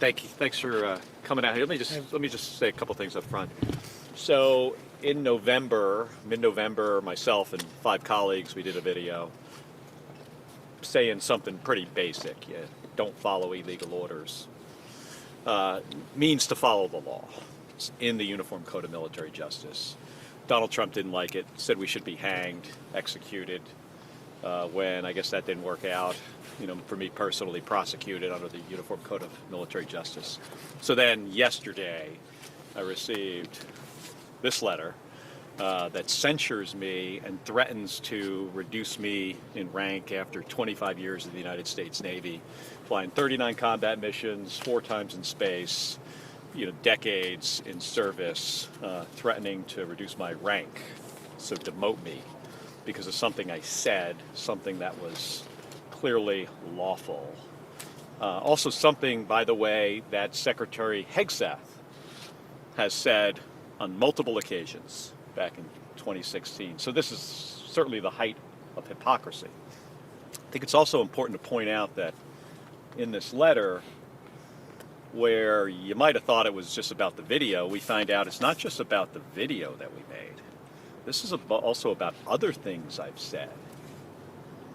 thank you. Thanks for coming out here. Let me just say a couple things up front. So in November, mid-November, myself and 5 colleagues, we did a video saying something pretty basic. Yeah, don't follow illegal orders. Means to follow the law. It's in the Uniform Code of Military Justice. Donald Trump didn't like it, said we should be hanged, executed. When I guess that didn't work out, for me personally, prosecuted under the Uniform Code of Military Justice. So then yesterday, I received this letter that censures me and threatens to reduce me in rank after 25 years in the United States Navy, flying 39 combat missions, 4 times in space, decades in service, threatening to reduce my rank, so demote me because of something I said, something that was clearly lawful. Also something, by the way, that Secretary Hegseth has said on multiple occasions back in 2016. So this is certainly the height of hypocrisy. I think it's also important to point out that in this letter, where you might have thought it was just about the video, we find out it's not just about the video that we made. This is also about other things I've said.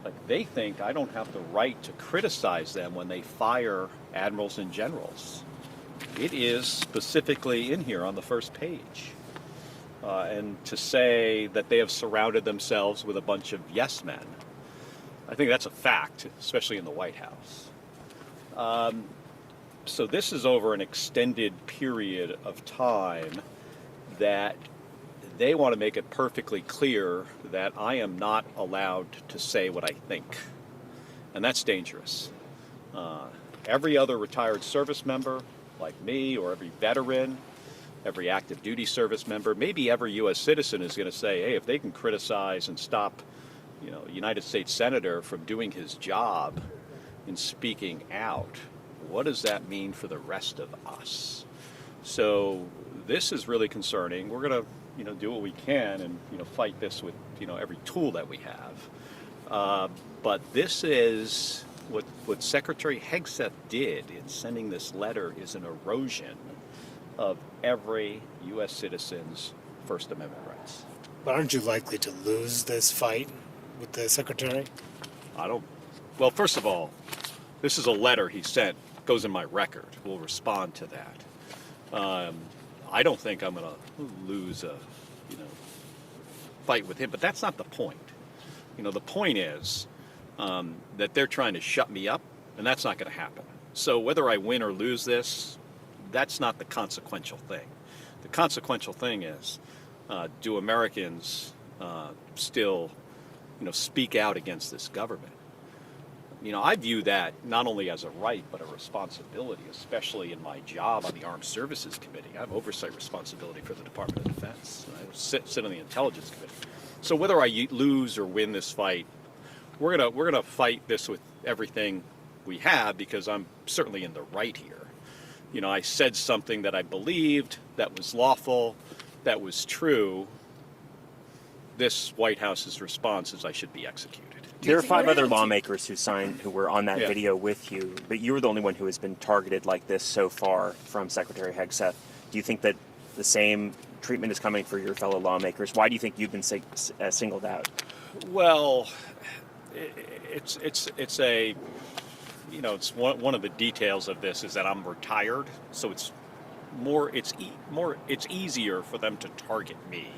Like, they think I don't have the right to criticize them when they fire admirals and generals. It is specifically in here on the first page. And to say that they have surrounded themselves with a bunch of yes men, I think that's a fact, especially in the White House. So this is over an extended period of time that they want to make it perfectly clear that I am not allowed to say what I think. And that's dangerous. Every other retired service member, like me, or every veteran, every active duty service member, maybe every U.S. citizen is going to say, hey, if they can criticize and stop, a United States senator from doing his job in speaking out, what does that mean for the rest of us? So this is really concerning. We're going to do what we can and fight this with every tool that we have. But this is what Secretary Hegseth did in sending this letter is an erosion of every U.S. citizen's First Amendment rights. But aren't you likely to lose this fight with the Secretary? Well, first of all, this is a letter he sent, goes in my record. We'll respond to that. I don't think I'm going to lose a fight with him, but that's not the point. The point is that they're trying to shut me up, and that's not going to happen. So whether I win or lose this, that's not the consequential thing. The consequential thing is, do Americans still, speak out against this government? I view that not only as a right, but a responsibility, especially in my job on the Armed Services Committee. I have oversight responsibility for the Department of Defense. I sit on the Intelligence Committee. So whether I lose or win this fight, we're gonna fight this with everything we have, because I'm certainly in the right here. I said something that I believed, that was lawful, that was true. This White House's response is I should be executed. There are 5 other lawmakers who were on that video with you, but you were the only one who has been targeted like this so far from Secretary Hegseth. Do you think that the same treatment is coming for your fellow lawmakers? Why do you think you've been singled out? Well, it's one of the details of this is that I'm retired, so it's easier for them to target me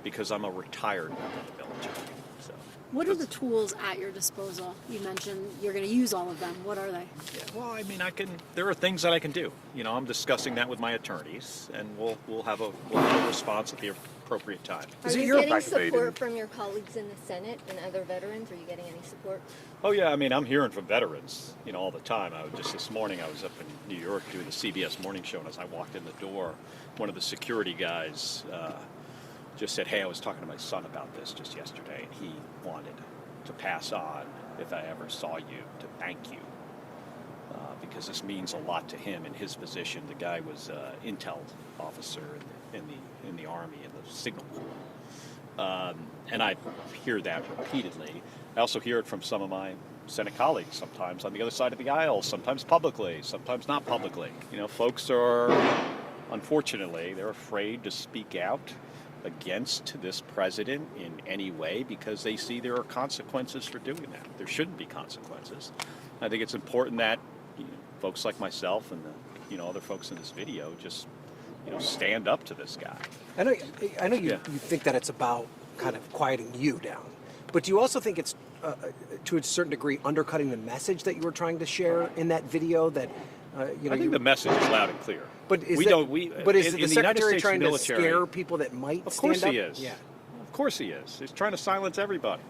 because I'm a retired member of the military. So. What are the tools at your disposal? You mentioned you're going to use all of them. What are they? Yeah, well, I mean, there are things that I can do. I'm discussing that with my attorneys, and we'll have a response at the appropriate time. Are you getting support from your colleagues in the Senate and other veterans? Are you getting any support? Oh yeah, I mean, I'm hearing from veterans, all the time. This morning I was up in New York doing the CBS morning show, and as I walked in the door, one of the security guys just said, hey, I was talking to my son about this just yesterday, and he wanted to pass on, if I ever saw you, to thank you. Because this means a lot to him in his position. The guy was an intel officer in the Army, in the Signal Corps. And I hear that repeatedly. I also hear it from some of my Senate colleagues, sometimes on the other side of the aisle, sometimes publicly, sometimes not publicly. Folks are, unfortunately, they're afraid to speak out against this president in any way because they see there are consequences for doing that. There shouldn't be consequences. I think it's important that folks like myself and the other folks in this video just stand up to this guy. I know you think that it's about kind of quieting you down, but do you also think it's to a certain degree undercutting the message that you were trying to share in that video? That I think the message is loud and clear. But is But is in the the United Secretary States trying military, to scare people that might Of stand course up? he is. Yeah. Of course he is. He's trying to silence everybody.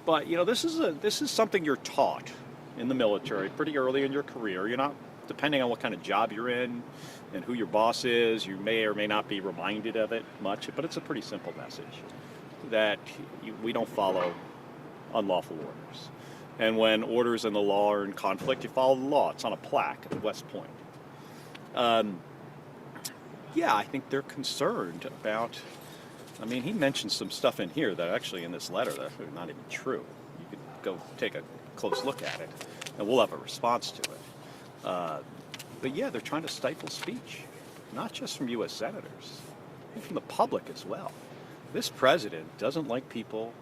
But this is something you're taught in the military pretty early in your career. You're not, depending on what kind of job you're in and who your boss is, you may or may not be reminded of it much. But it's a pretty simple message that we don't follow unlawful orders. And when orders and the law are in conflict, you follow the law. It's on a plaque at West Point. I think they're concerned about. He mentioned some stuff in here that actually in this letter that's not even true. You could go take a close look at it, and we'll have a response to it. But they're trying to stifle speech, not just from U.S. senators, but from the public as well. This president doesn't like people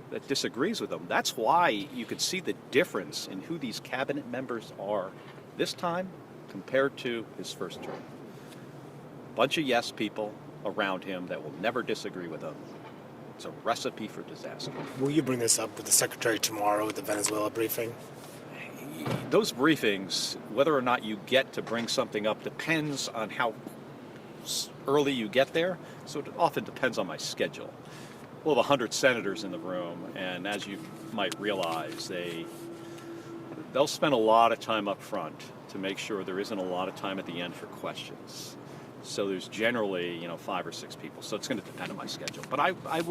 that disagrees with him. That's why you could see the difference in who these cabinet members are this time compared to his first term. Bunch of yes people around him that will never disagree with him. It's a recipe for disaster. Will you bring this up with the Secretary tomorrow at the Venezuela briefing? Those briefings, whether or not you get to bring something up, depends on how early you get there. So it often depends on my schedule. We'll have 100 senators in the room, and as you might realize, they'll spend a lot of time up front to make sure there isn't a lot of time at the end for questions. So there's generally 5 or 6 people. So it's going to depend on my schedule. But I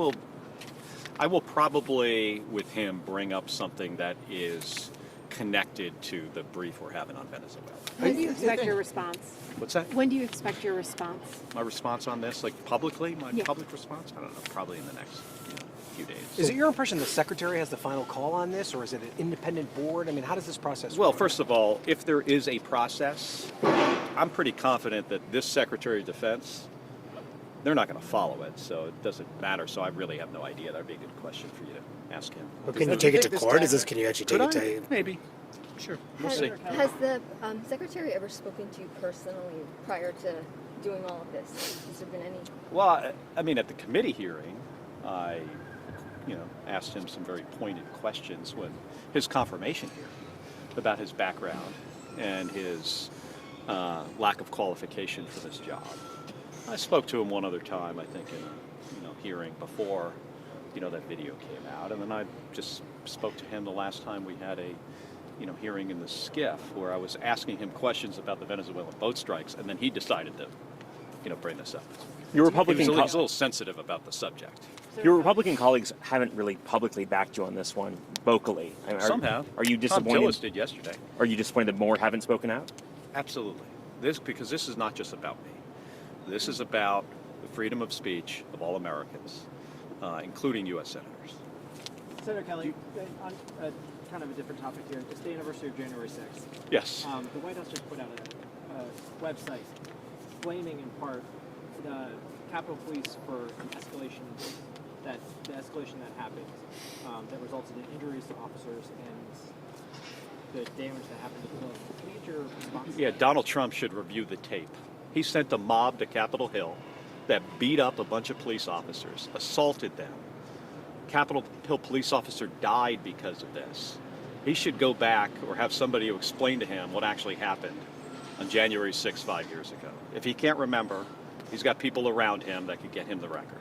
will probably with him bring up something that is connected to the brief we're having on Venezuela. When do you expect your response? What's that? When do you expect your response? My response on this, like publicly, my Yeah. public response? I don't know, probably in the next few days. Is it your impression the Secretary has the final call on this, or is it an independent board? How does this process Well, work? first of all, if there is a process, I'm pretty confident that this Secretary of Defense, they're not going to follow it, so it doesn't matter. So I really have no idea. That would be a good question for you to ask him. Or can you take it to court? Can you actually take it to? Maybe. Sure. We'll see. Has the Secretary ever spoken to you personally prior to doing all of this? Has there been any? Well, at the committee hearing, I, asked him some very pointed questions when his confirmation hearing about his background and his lack of qualification for this job. I spoke to him one other time, I think, in a hearing before, that video came out, and then I just spoke to him the last time we had a, hearing in the SCIF where I was asking him questions about the Venezuelan boat strikes, and then he decided to, bring this up. Your He Republican was a little sensitive about the subject. Your Republican colleagues haven't really publicly backed you on this one vocally. Some have. Are you Tom disappointed? Tillis did yesterday. Are you disappointed that more haven't spoken out? Absolutely. Because this is not just about me. This is about the freedom of speech of all Americans, including U.S. senators. Senator Kelly, on kind of a different topic here, it's the anniversary of January 6th. Yes. The White House just put out a website blaming in part the Capitol Police for the escalation that happened that resulted in injuries to officers and the damage that happened to the building. Can you get your response? Yeah, Donald Trump should review the tape. He sent a mob to Capitol Hill that beat up a bunch of police officers, assaulted them. Capitol Hill police officer died because of this. He should go back or have somebody who explain to him what actually happened on January 6th, 5 years ago. If he can't remember, he's got people around him that could get him the record.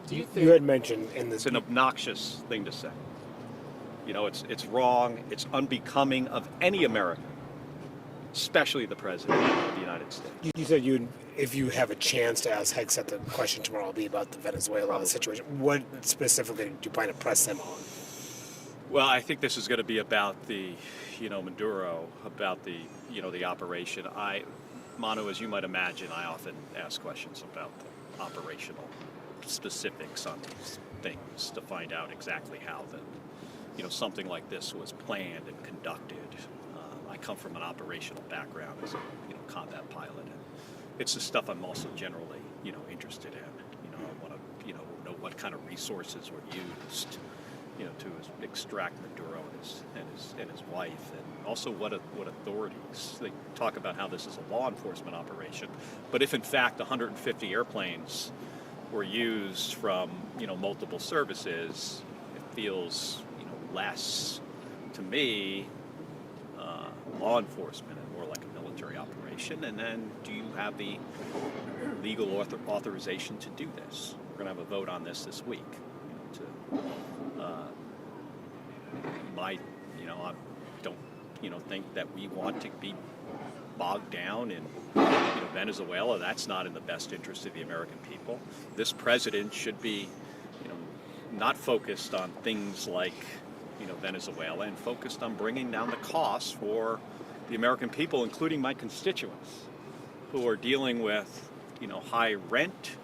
You had mentioned in this. It's an obnoxious thing to say. It's wrong. It's unbecoming of any American, especially the President of the United States. You said if you have a chance to ask Hegseth the question tomorrow, will be about the Venezuela situation. What specifically do you plan to press him on? Well, I think this is going to be about the, Maduro, about the, the operation. Manu, as you might imagine, I often ask questions about the operational specifics on these things to find out exactly how something like this was planned and conducted. I come from an operational background as a combat pilot, and it's the stuff I'm also generally interested in. I want to know what kind of resources were used to extract Maduro and his wife, and also what authorities. They talk about how this is a law enforcement operation, but if in fact 150 airplanes were used from multiple services, it feels less to me law enforcement and more like a military operation. And then, do you have the legal authorization to do this? We're going to have a vote on this week. I don't think that we want to be bogged down in Venezuela. That's not in the best interest of the American people. This president should be not focused on things like Venezuela, and focused on bringing down the costs for the American people, including my constituents, who are dealing with high rent,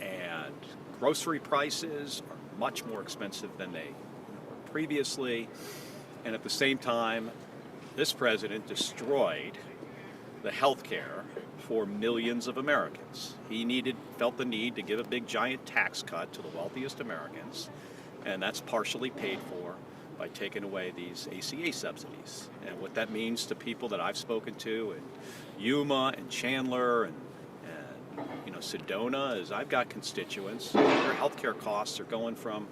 and grocery prices are much more expensive than they were previously. And at the same time, this president destroyed the health care for millions of Americans. He felt the need to give a big giant tax cut to the wealthiest Americans, and that's partially paid for by taking away these ACA subsidies. And what that means to people that I've spoken to in Yuma and Chandler and Sedona is I've got constituents, their healthcare costs are going from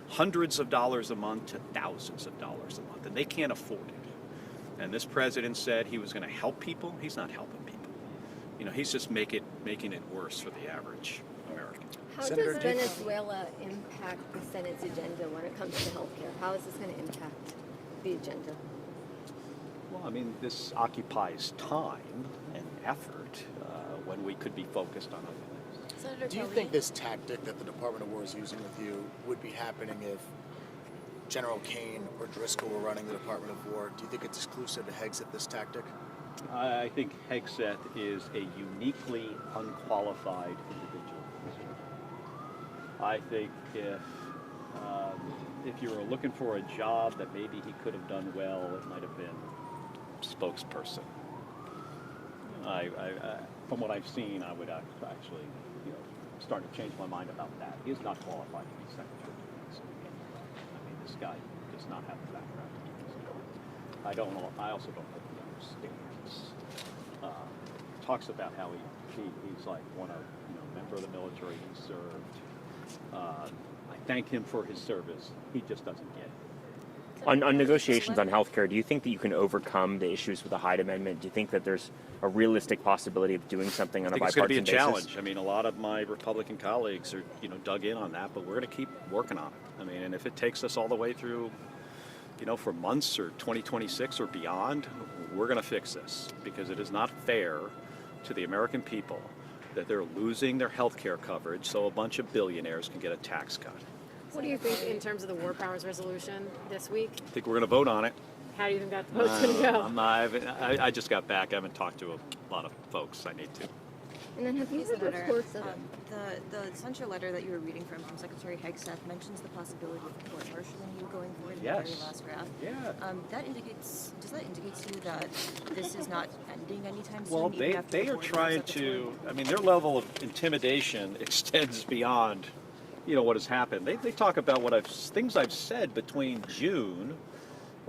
hundreds of dollars a month to thousands of dollars a month, and they can't afford it. And this president said he was going to help people. He's not helping people. He's just making it worse for the average American. How Senator, does Venezuela impact the Senate's agenda when it comes to healthcare? How is this going to impact the agenda? Well, this occupies time and effort when we could be focused on other things. Senator Do you Kelly? think this tactic that the Department of War is using with you would be happening if General Kane or Driscoll were running the Department of War? Do you think it's exclusive to Hegseth, this tactic? I think Hegseth is a uniquely unqualified individual. I think if you were looking for a job that maybe he could have done well, it might have been spokesperson. From what I've seen, I would actually start to change my mind about that. He is not qualified to be Secretary of Defense. This guy does not have the background. I also don't think he understands. Talks about how he's like one of member of the military he served. I thank him for his service. He just doesn't get it. On negotiations on healthcare, do you think that you can overcome the issues with the Hyde Amendment? Do you think that there's a realistic possibility of doing something on a bipartisan basis? It's going to be a challenge. A lot of my Republican colleagues are dug in on that, but we're going to keep working on it. And if it takes us all the way through, for months or 2026 or beyond, we're going to fix this, because it is not fair to the American people that they're losing their health care coverage so a bunch of billionaires can get a tax cut. What do you think in terms of the War Powers resolution this week? I think we're going to vote on it. How do you think that vote's going to go? I just got back. I haven't talked to a lot of folks. I need to. And then have you heard Senator, reports of the censure letter that you were reading from Secretary Hegseth mentions the possibility of court-martialing you going forward in the very last draft. Yeah. Does that indicate to you that this is not ending anytime soon? Well, they are trying to. Their level of intimidation extends beyond, what has happened. They talk about things I've said between June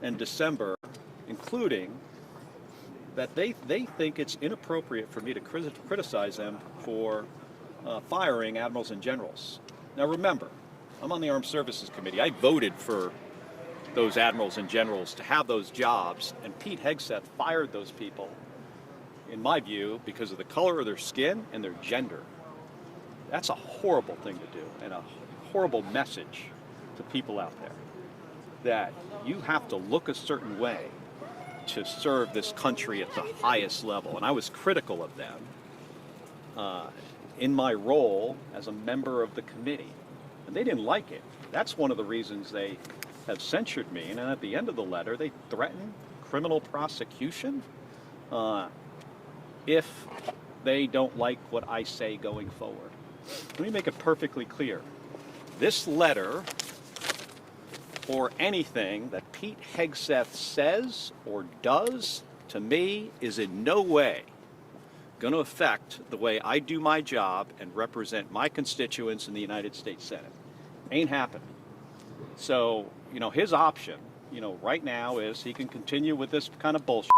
and December, including that they think it's inappropriate for me to criticize them for firing admirals and generals. Now remember, I'm on the Armed Services Committee. I voted for those admirals and generals to have those jobs, and Pete Hegseth fired those people, in my view, because of the color of their skin and their gender. That's a horrible thing to do, and a horrible message to people out there, that you have to look a certain way to serve this country at the highest level. And I was critical of them in my role as a member of the committee. And they didn't like it. That's one of the reasons they have censured me. And at the end of the letter, they threaten criminal prosecution if they don't like what I say going forward. Let me make it perfectly clear. This letter or anything that Pete Hegseth says or does to me is in no way going to affect the way I do my job and represent my constituents in the United States Senate. Ain't happening. So, his option, right now is he can continue with this kind of bullshit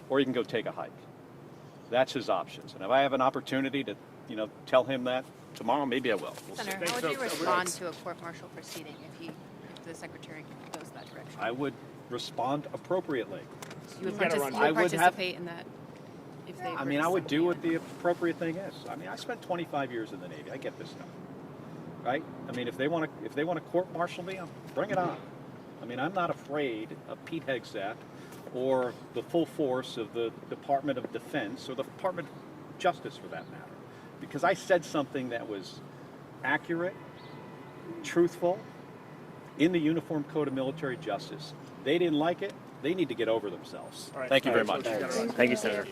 or he can go take a hike. That's his options. And if I have an opportunity to, tell him that tomorrow, maybe I will. We'll see. Senator, how would you respond to a court-martial proceeding if the secretary goes that direction? I would respond appropriately. You would, I would participate in that if they. I would do what the appropriate thing is. I spent 25 years in the Navy. I get this stuff, right? If they want to court-martial me, bring it on. I'm not afraid of Pete Hegseth or the full force of the Department of Defense or the Department of Justice, for that matter, because I said something that was accurate, truthful, in the Uniform Code of Military Justice. They didn't like it. They need to get over themselves. All right. Thank you very much. Thank you, Senator.